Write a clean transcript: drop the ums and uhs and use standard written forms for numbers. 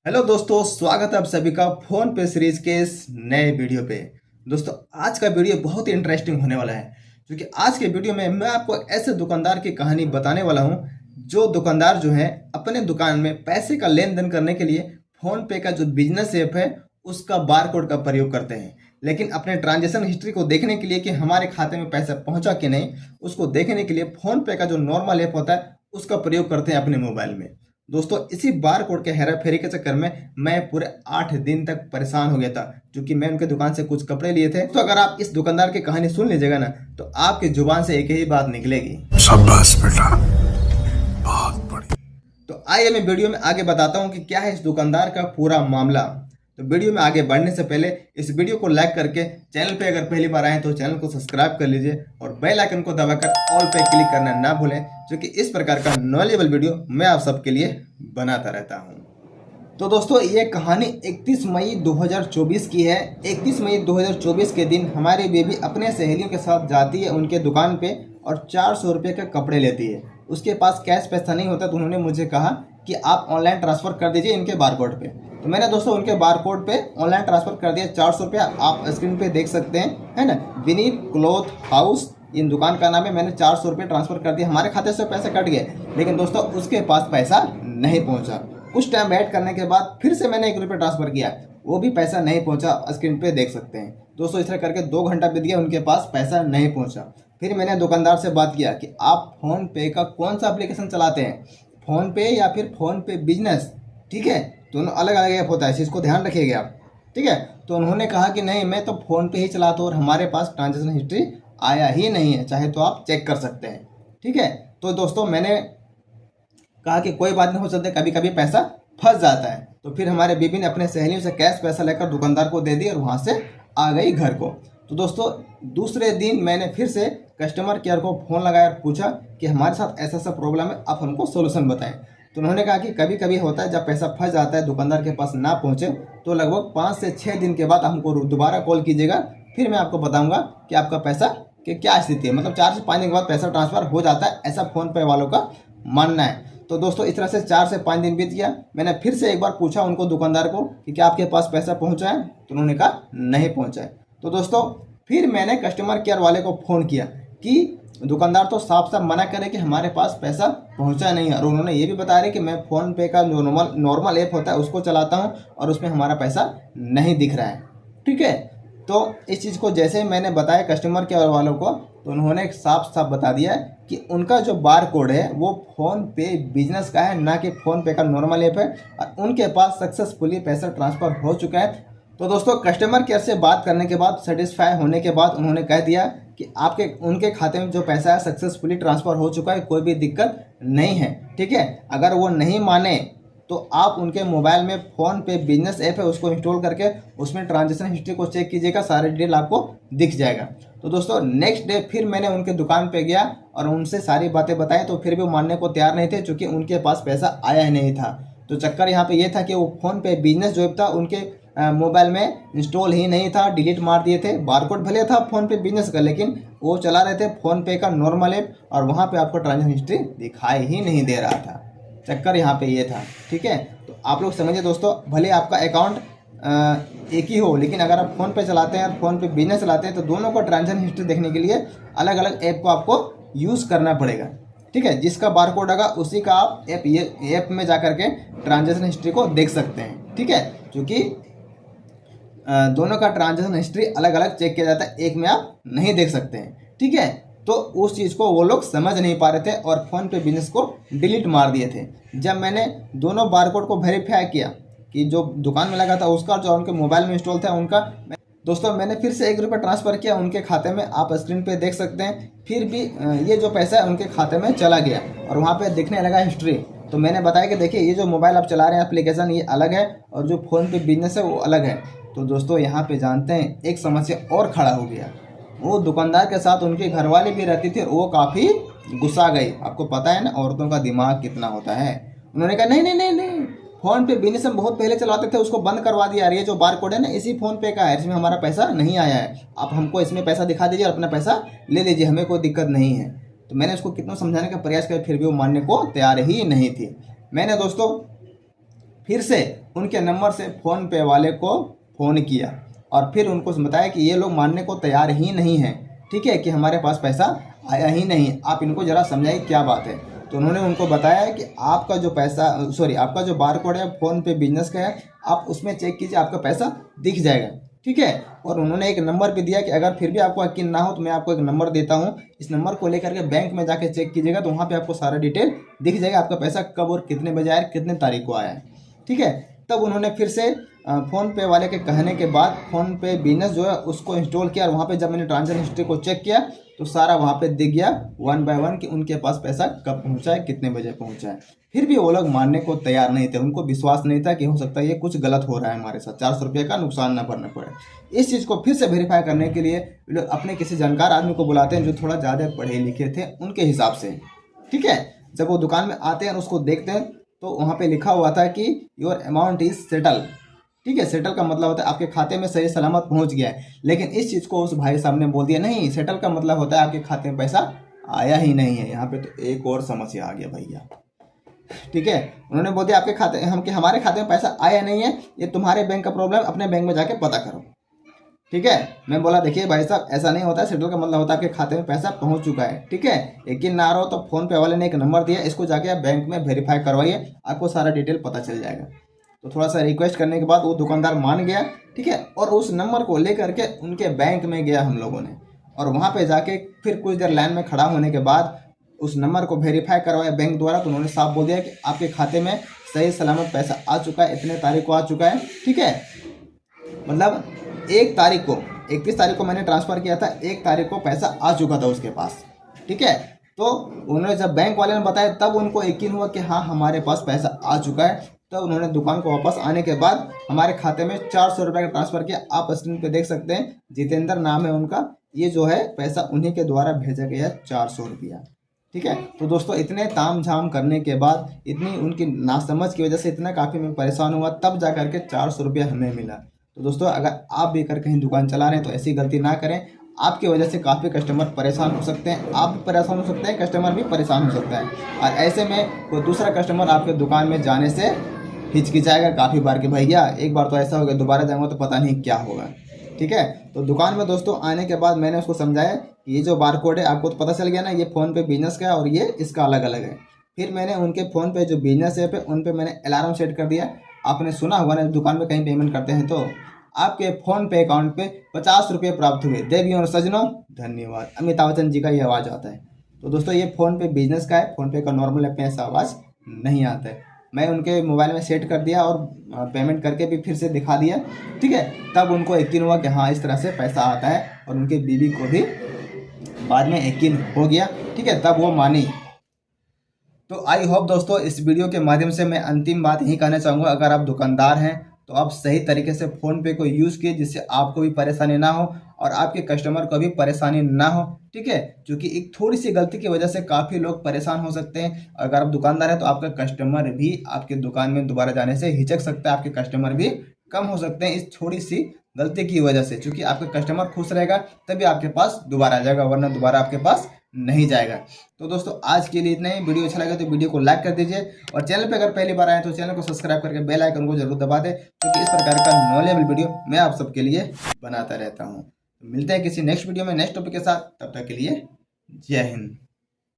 Hello दोस्तों, स्वागत है आप सभी का फोन पे सीरीज के इस नए वीडियो पे। दोस्तों, आज का वीडियो बहुत ही इंटरेस्टिंग होने वाला है, क्योंकि आज के वीडियो में मैं आपको ऐसे दुकानदार की कहानी बताने वाला हूं, जो दुकानदार जो है अपने दुकान में पैसे का लेन देन करने के लिए फोन पे का जो बिजनेस ऐप है उसका बारकोड का प्रयोग करते हैं। लेकिन अपने ट्रांजेक्शन हिस्ट्री को देखने के लिए कि हमारे खाते में पैसा पहुंचा कि नहीं, उसको देखने के लिए फोन पे का जो नॉर्मल ऐप होता है उसका प्रयोग करते हैं अपने मोबाइल में। दोस्तों, इसी बार कोड के हेरा फेरी के चक्कर में मैं पूरे 8 दिन तक परेशान हो गया था, क्योंकि मैं उनके दुकान से कुछ कपड़े लिए थे। तो अगर आप इस दुकानदार की कहानी सुन लीजिएगा ना, तो आपकी जुबान से एक ही बात निकलेगी, शाबाश बेटा, बहुत बढ़िया। तो आइए मैं वीडियो में आगे बताता हूँ कि क्या है इस दुकानदार का पूरा मामला। तो वीडियो में आगे बढ़ने से पहले इस वीडियो को लाइक करके चैनल पे अगर पहली बार आए तो चैनल को सब्सक्राइब कर लीजिए और बेल आइकन को दबाकर ऑल पे क्लिक करना ना भूलें, क्योंकि इस प्रकार का नॉलेजेबल वीडियो मैं आप सबके लिए बनाता रहता हूँ। तो दोस्तों, ये कहानी 31 मई 2024 की है। 31 मई 2024 के दिन हमारी बेबी अपने सहेलियों के साथ जाती है उनके दुकान पे और 400 रुपये के कपड़े लेती है। उसके पास कैश पैसा नहीं होता, तो उन्होंने मुझे कहा कि आप ऑनलाइन ट्रांसफ़र कर दीजिए इनके बारकोड पे। तो मैंने दोस्तों उनके बारकोड पे ऑनलाइन ट्रांसफ़र कर दिया 400 रुपया। आप स्क्रीन पे देख सकते हैं, है ना, विनीत क्लॉथ हाउस इन दुकान का नाम है। मैंने 400 रुपये ट्रांसफ़र कर दिया, हमारे खाते से पैसे कट गए, लेकिन दोस्तों उसके पास पैसा नहीं पहुंचा। कुछ टाइम वेट करने के बाद फिर से मैंने 1 रुपये ट्रांसफ़र किया, वो भी पैसा नहीं पहुंचा। स्क्रीन पे देख सकते हैं दोस्तों, इस तरह करके 2 घंटा बीत गया, उनके पास पैसा नहीं पहुंचा। फिर मैंने दुकानदार से बात किया कि आप फ़ोन पे का कौन सा एप्लीकेशन चलाते हैं, फ़ोन पे या फिर फ़ोन पे बिजनेस, ठीक है, दोनों अलग अलग ऐप होता है, इस चीज़ को ध्यान रखिएगा आप, ठीक है। तो उन्होंने कहा कि नहीं, मैं तो फ़ोन पे ही चलाता हूँ और हमारे पास ट्रांजेक्शन हिस्ट्री आया ही नहीं है, चाहे तो आप चेक कर सकते हैं, ठीक है। तो दोस्तों मैंने कहा कि कोई बात नहीं, हो सकता है कभी कभी पैसा फंस जाता है। तो फिर हमारे बीबी ने अपने सहेलियों से कैश पैसा लेकर दुकानदार को दे दी और वहाँ से आ गई घर को। तो दोस्तों, दूसरे दिन मैंने फिर से कस्टमर केयर को फ़ोन लगाया और पूछा कि हमारे साथ ऐसा ऐसा प्रॉब्लम है, आप हमको सोल्यूशन बताएं। तो उन्होंने कहा कि कभी कभी होता है, जब पैसा फंस जाता है, दुकानदार के पास ना पहुँचे, तो लगभग 5 से 6 दिन के बाद हमको दोबारा कॉल कीजिएगा, फिर मैं आपको बताऊँगा कि आपका पैसा कि क्या स्थिति है। मतलब 4 से 5 दिन के बाद पैसा ट्रांसफ़र हो जाता है, ऐसा फ़ोन पे वालों का मानना है। तो दोस्तों, इस तरह से 4 से 5 दिन बीत गया। मैंने फिर से एक बार पूछा उनको, दुकानदार को, कि क्या आपके पास पैसा पहुंचा है, तो उन्होंने कहा नहीं पहुंचा है। तो दोस्तों, फिर मैंने कस्टमर केयर वाले को फ़ोन किया कि दुकानदार तो साफ साफ मना करे कि हमारे पास पैसा पहुंचा नहीं है, और उन्होंने ये भी बताया कि मैं फ़ोन पे का जो नॉर्मल ऐप होता है उसको चलाता हूँ और उसमें हमारा पैसा नहीं दिख रहा है, ठीक है। तो इस चीज़ को जैसे मैंने बताया कस्टमर केयर वालों को, तो उन्होंने साफ साफ बता दिया कि उनका जो बार कोड है वो फ़ोन पे बिजनेस का है, ना कि फ़ोन पे का नॉर्मल ऐप है, और उनके पास सक्सेसफुली पैसा ट्रांसफ़र हो चुका है। तो दोस्तों, कस्टमर केयर से बात करने के बाद, सेटिस्फाई होने के बाद, उन्होंने कह दिया कि आपके उनके खाते में जो पैसा है सक्सेसफुली ट्रांसफ़र हो चुका है, कोई भी दिक्कत नहीं है, ठीक है। अगर वो नहीं माने तो आप उनके मोबाइल में फ़ोन पे बिजनेस ऐप है उसको इंस्टॉल करके उसमें ट्रांजेक्शन हिस्ट्री को चेक कीजिएगा, सारे डिटेल आपको दिख जाएगा। तो दोस्तों, नेक्स्ट डे फिर मैंने उनके दुकान पे गया और उनसे सारी बातें बताई, तो फिर भी वो मानने को तैयार नहीं थे, क्योंकि उनके पास पैसा आया ही नहीं था। तो चक्कर यहाँ पे ये था कि वो फ़ोन पे बिजनेस जो ऐप था उनके मोबाइल में इंस्टॉल ही नहीं था, डिलीट मार दिए थे। बारकोड भले था फ़ोन पे बिजनेस का, लेकिन वो चला रहे थे फ़ोन पे का नॉर्मल ऐप, और वहाँ पे आपको ट्रांजेक्शन हिस्ट्री दिखाई ही नहीं दे रहा था। चक्कर यहाँ पे ये था, ठीक है। तो आप लोग समझिए दोस्तों, भले आपका अकाउंट एक ही हो, लेकिन अगर आप फ़ोन पे चलाते हैं और फ़ोन पे बिजनेस चलाते हैं, तो दोनों को ट्रांजेक्शन हिस्ट्री देखने के लिए अलग अलग ऐप को आपको यूज़ करना पड़ेगा, ठीक है। जिसका बारकोड होगा उसी का आप ऐप में जा करके ट्रांजेक्शन हिस्ट्री को देख सकते हैं, ठीक है। क्योंकि दोनों का ट्रांजेक्शन हिस्ट्री अलग अलग चेक किया जाता है, एक में आप नहीं देख सकते हैं, ठीक है। तो उस चीज़ को वो लोग समझ नहीं पा रहे थे और फ़ोन पे बिजनेस को डिलीट मार दिए थे। जब मैंने दोनों बारकोड को वेरीफाई किया कि जो दुकान में लगा था उसका, जो उनके मोबाइल में इंस्टॉल था उनका, दोस्तों मैंने फिर से 1 रुपये ट्रांसफ़र किया उनके खाते में, आप स्क्रीन पे देख सकते हैं। फिर भी ये जो पैसा है उनके खाते में चला गया और वहाँ पे दिखने लगा हिस्ट्री। तो मैंने बताया कि देखिए, ये जो मोबाइल आप चला रहे हैं एप्लीकेशन, ये अलग है, और जो फ़ोन पे बिजनेस है वो अलग है। तो दोस्तों, यहाँ पे जानते हैं एक समस्या और खड़ा हो गया। वो दुकानदार के साथ उनके घरवाली भी रहती थी और वो काफ़ी गुस्सा गई। आपको पता है ना औरतों का दिमाग कितना होता है। उन्होंने कहा नहीं नहीं नहीं नहीं, फ़ोन पे बिजनेस हम बहुत पहले चलाते थे, उसको बंद करवा दिया यार। ये जो बार कोड है ना, इसी फ़ोन पे का है, इसमें हमारा पैसा नहीं आया है। आप हमको इसमें पैसा दिखा दीजिए और अपना पैसा ले लीजिए, हमें कोई दिक्कत नहीं है। तो मैंने उसको कितना समझाने का प्रयास किया, फिर भी वो मानने को तैयार ही नहीं थी। मैंने दोस्तों फिर से उनके नंबर से फ़ोन पे वाले को फ़ोन किया और फिर उनको बताया कि ये लोग मानने को तैयार ही नहीं हैं, ठीक है, कि हमारे पास पैसा आया ही नहीं, आप इनको ज़रा समझाइए क्या बात है। तो उन्होंने उनको बताया कि आपका जो पैसा आपका जो बार कोड है फ़ोन पे बिजनेस का है, आप उसमें चेक कीजिए, आपका पैसा दिख जाएगा, ठीक है। और उन्होंने एक नंबर भी दिया कि अगर फिर भी आपको यकीन ना हो तो मैं आपको एक नंबर देता हूँ, इस नंबर को लेकर के बैंक में जाके चेक कीजिएगा, तो वहाँ पे आपको सारा डिटेल दिख जाएगा, आपका पैसा कब और कितने बजे आया, कितने तारीख को आया है, ठीक है। तब उन्होंने फिर से फ़ोन पे वाले के कहने के बाद फ़ोन पे बिजनेस जो है उसको इंस्टॉल किया और वहाँ पे जब मैंने ट्रांजेक्शन हिस्ट्री को चेक किया तो सारा वहाँ पे दिख गया 1 बाय 1 कि उनके पास पैसा कब पहुँचा है, कितने बजे पहुँचा है। फिर भी वो लोग मानने को तैयार नहीं थे, उनको विश्वास नहीं था कि हो सकता है ये कुछ गलत हो रहा है हमारे साथ, 400 रुपये का नुकसान ना करना पड़े। इस चीज़ को फिर से वेरीफाई करने के लिए लोग अपने किसी जानकार आदमी को बुलाते हैं जो थोड़ा ज़्यादा पढ़े लिखे थे उनके हिसाब से, ठीक है। जब वो दुकान में आते हैं और उसको देखते हैं तो वहाँ पे लिखा हुआ था कि योर अमाउंट इज़ सेटल, ठीक है। सेटल का मतलब होता है आपके खाते में सही सलामत पहुँच गया है, लेकिन इस चीज़ को उस भाई साहब ने बोल दिया नहीं, सेटल का मतलब होता है आपके खाते में पैसा आया ही नहीं है। यहाँ पे तो एक और समस्या आ गया भैया, ठीक है। उन्होंने बोल दिया आपके खाते हमारे खाते में पैसा आया नहीं है, ये तुम्हारे बैंक का प्रॉब्लम, अपने बैंक में जाके पता करो, ठीक है। मैं बोला देखिए भाई साहब ऐसा नहीं होता है, सेटल का मतलब होता है आपके खाते में पैसा पहुंच चुका है, ठीक है। यकीन ना रहो तो फ़ोन पे वाले ने एक नंबर दिया, इसको जाके आप बैंक में वेरीफाई करवाइए, आपको सारा डिटेल पता चल जाएगा। तो थोड़ा सा रिक्वेस्ट करने के बाद वो दुकानदार मान गया, ठीक है। और उस नंबर को लेकर के उनके बैंक में गया हम लोगों ने, और वहाँ पे जाके फिर कुछ देर लाइन में खड़ा होने के बाद उस नंबर को वेरीफाई करवाया बैंक द्वारा, तो उन्होंने साफ बोल दिया कि आपके खाते में सही सलामत पैसा आ चुका है, इतने तारीख को आ चुका है, ठीक है। मतलब 1 तारीख को 31 तारीख को मैंने ट्रांसफ़र किया था, 1 तारीख को पैसा आ चुका था उसके पास, ठीक है। तो उन्होंने जब बैंक वाले ने बताया तब उनको यकीन हुआ कि हाँ हमारे पास पैसा आ चुका है। तब उन्होंने दुकान को वापस आने के बाद हमारे खाते में 400 रुपये का ट्रांसफ़र किया। आप स्क्रीन पे देख सकते हैं, जितेंद्र नाम है उनका, ये जो है पैसा उन्हीं के द्वारा भेजा गया 400 रुपया, ठीक है। तो दोस्तों इतने ताम झाम करने के बाद, इतनी उनकी नासमझ की वजह से इतना काफ़ी मैं परेशान हुआ, तब जा करके 400 रुपया हमें मिला। तो दोस्तों अगर आप भी कर कहीं दुकान चला रहे हैं तो ऐसी गलती ना करें, आपकी वजह से काफ़ी कस्टमर परेशान हो सकते हैं, आप भी परेशान हो सकते हैं, कस्टमर भी परेशान हो सकता है। और ऐसे में कोई दूसरा कस्टमर आपके दुकान में जाने से हिचकिचाएगा काफ़ी बार कि भैया एक बार तो ऐसा हो गया, दोबारा जाऊँगा तो पता नहीं क्या होगा, ठीक है। तो दुकान में दोस्तों आने के बाद मैंने उसको समझाया कि ये जो बार कोड है आपको तो पता चल गया ना, ये फ़ोन पे बिजनेस का है और ये इसका अलग अलग है। फिर मैंने उनके फ़ोन पे जो बिजनेस ऐप है उन पे मैंने अलार्म सेट कर दिया। आपने सुना होगा ना, दुकान में कहीं पेमेंट करते हैं तो आपके फ़ोन पे अकाउंट पे 50 रुपये प्राप्त हुए, देवियों और सजनों धन्यवाद, अमिताभ बच्चन जी का ये आवाज़ आता है। तो दोस्तों ये फ़ोन पे बिजनेस का है, फ़ोन पे का नॉर्मल ऐप में ऐसा आवाज़ नहीं आता है। मैं उनके मोबाइल में सेट कर दिया और पेमेंट करके भी फिर से दिखा दिया, ठीक है। तब उनको यकीन हुआ कि हाँ इस तरह से पैसा आता है, और उनके बीवी को भी बाद में यकीन हो गया, ठीक है, तब वो मानी। तो आई होप दोस्तों इस वीडियो के माध्यम से मैं अंतिम बात यही कहना चाहूँगा, अगर आप दुकानदार हैं तो आप सही तरीके से फ़ोन पे को यूज़ कीजिए, जिससे आपको भी परेशानी ना हो और आपके कस्टमर को भी परेशानी ना हो, ठीक है। क्योंकि एक थोड़ी सी गलती की वजह से काफ़ी लोग परेशान हो सकते हैं। अगर आप दुकानदार हैं तो आपका कस्टमर भी आपके दुकान में दोबारा जाने से हिचक सकता है, आपके कस्टमर भी कम हो सकते हैं इस थोड़ी सी गलती की वजह से। क्योंकि आपका कस्टमर खुश रहेगा तभी आपके पास दोबारा आ जाएगा, वरना दोबारा आपके पास नहीं जाएगा। तो दोस्तों आज के लिए इतना ही। वीडियो अच्छा लगा तो वीडियो को लाइक कर दीजिए, और चैनल पे अगर पहली बार आए तो चैनल को सब्सक्राइब करके बेल आइकन को जरूर दबा दें, क्योंकि इस प्रकार का नॉलेजेबल वीडियो मैं आप सबके लिए बनाता रहता हूँ। मिलते हैं किसी नेक्स्ट वीडियो में नेक्स्ट टॉपिक के साथ, तब तक के लिए जय हिंद।